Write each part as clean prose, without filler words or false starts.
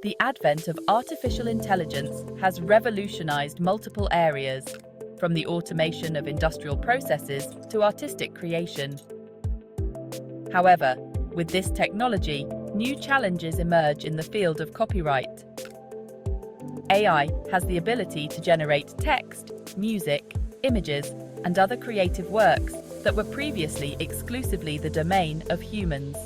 The advent of artificial intelligence has revolutionized multiple areas, from the automation of industrial processes to artistic creation. However, with this technology, new challenges emerge in the field of copyright. AI has the ability to generate text, music, images, and other creative works that were previously exclusively the domain of humans.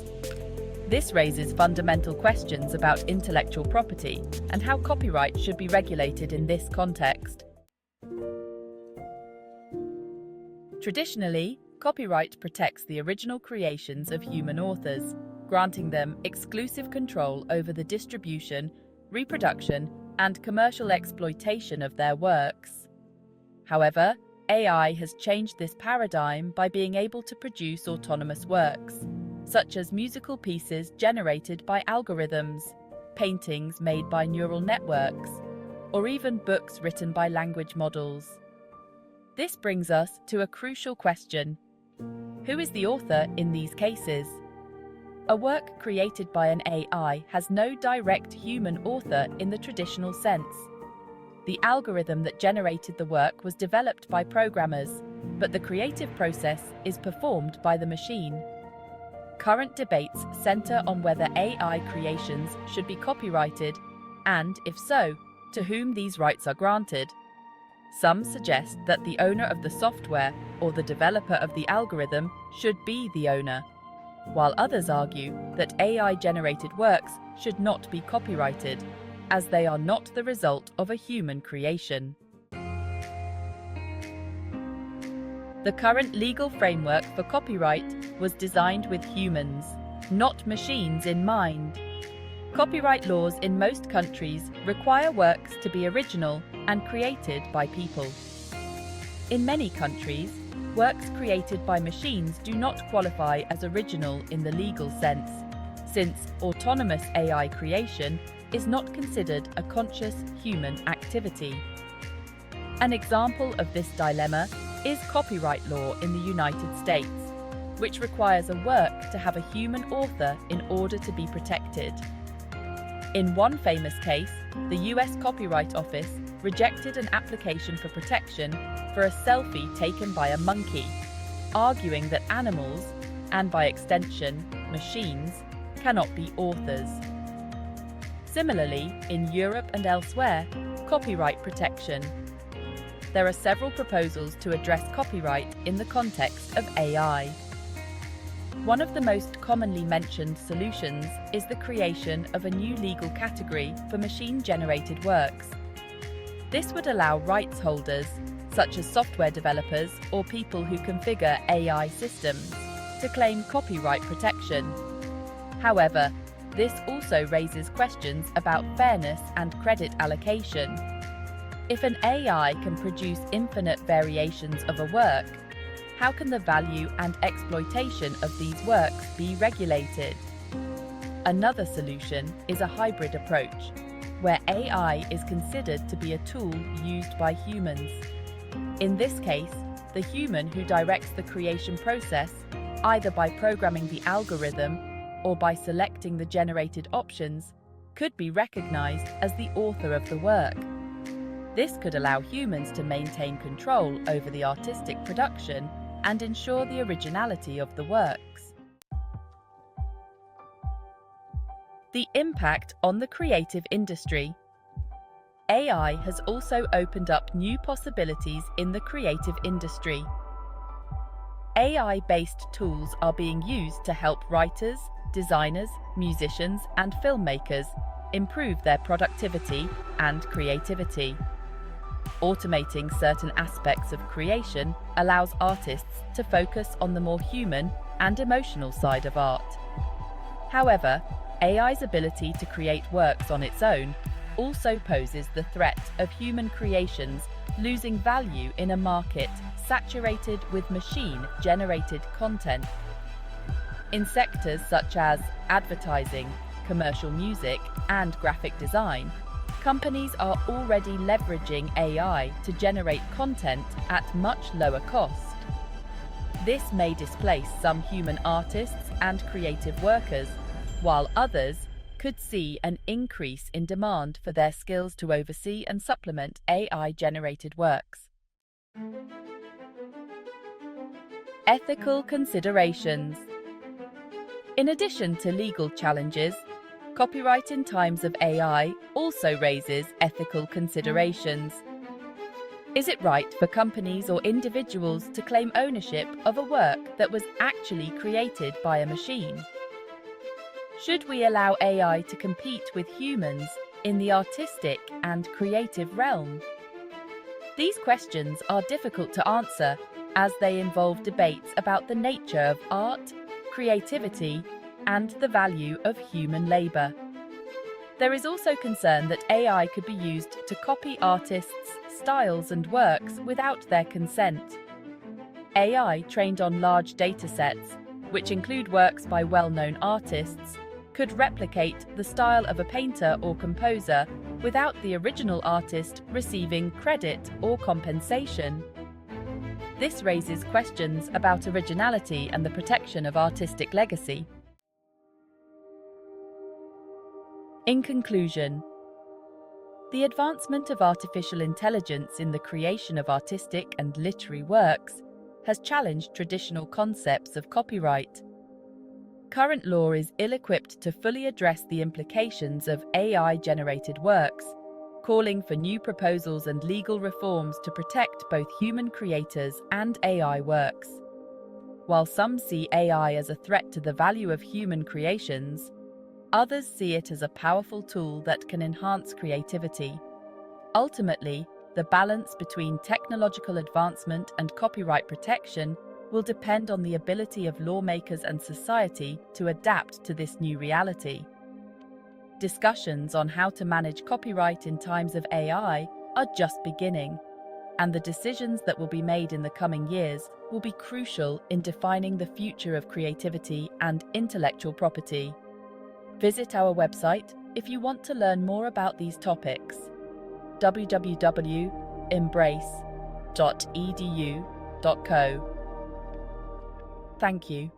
This raises fundamental questions about intellectual property and how copyright should be regulated in this context. Traditionally, copyright protects the original creations of human authors, granting them exclusive control over the distribution, reproduction, and commercial exploitation of their works. However, AI has changed this paradigm by being able to produce autonomous works, such as musical pieces generated by algorithms, paintings made by neural networks, or even books written by language models. This brings us to a crucial question. Who is the author in these cases? A work created by an AI has no direct human author in the traditional sense. The algorithm that generated the work was developed by programmers, but the creative process is performed by the machine. Current debates center on whether AI creations should be copyrighted, and, if so, to whom these rights are granted. Some suggest that the owner of the software or the developer of the algorithm should be the owner, while others argue that AI-generated works should not be copyrighted, as they are not the result of a human creation. The current legal framework for copyright was designed with humans, not machines, in mind. Copyright laws in most countries require works to be original and created by people. In many countries, works created by machines do not qualify as original in the legal sense, since autonomous AI creation is not considered a conscious human activity. An example of this dilemma is copyright law in the United States, which requires a work to have a human author in order to be protected. In one famous case, the US Copyright Office rejected an application for protection for a selfie taken by a monkey, arguing that animals, and by extension, machines, cannot be authors. Similarly, in Europe and elsewhere, copyright protection. There are several proposals to address copyright in the context of AI. One of the most commonly mentioned solutions is the creation of a new legal category for machine-generated works. This would allow rights holders, such as software developers or people who configure AI systems, to claim copyright protection. However, this also raises questions about fairness and credit allocation. If an AI can produce infinite variations of a work, how can the value and exploitation of these works be regulated? Another solution is a hybrid approach, where AI is considered to be a tool used by humans. In this case, the human who directs the creation process, either by programming the algorithm or by selecting the generated options, could be recognized as the author of the work. This could allow humans to maintain control over the artistic production and ensure the originality of the works. The impact on the creative industry. AI has also opened up new possibilities in the creative industry. AI-based tools are being used to help writers, designers, musicians, and filmmakers improve their productivity and creativity. Automating certain aspects of creation allows artists to focus on the more human and emotional side of art. However, AI's ability to create works on its own also poses the threat of human creations losing value in a market saturated with machine-generated content. In sectors such as advertising, commercial music, and graphic design, companies are already leveraging AI to generate content at much lower cost. This may displace some human artists and creative workers, while others could see an increase in demand for their skills to oversee and supplement AI-generated works. Ethical considerations. In addition to legal challenges, copyright in times of AI also raises ethical considerations. Is it right for companies or individuals to claim ownership of a work that was actually created by a machine? Should we allow AI to compete with humans in the artistic and creative realm? These questions are difficult to answer as they involve debates about the nature of art, creativity, and the value of human labor. There is also concern that AI could be used to copy artists' styles and works without their consent. AI trained on large data sets, which include works by well-known artists, could replicate the style of a painter or composer without the original artist receiving credit or compensation. This raises questions about originality and the protection of artistic legacy. In conclusion, the advancement of artificial intelligence in the creation of artistic and literary works has challenged traditional concepts of copyright. Current law is ill-equipped to fully address the implications of AI-generated works, calling for new proposals and legal reforms to protect both human creators and AI works. While some see AI as a threat to the value of human creations, others see it as a powerful tool that can enhance creativity. Ultimately, the balance between technological advancement and copyright protection will depend on the ability of lawmakers and society to adapt to this new reality. Discussions on how to manage copyright in times of AI are just beginning, and the decisions that will be made in the coming years will be crucial in defining the future of creativity and intellectual property. Visit our website if you want to learn more about these topics: www.embrace.edu.co. Thank you.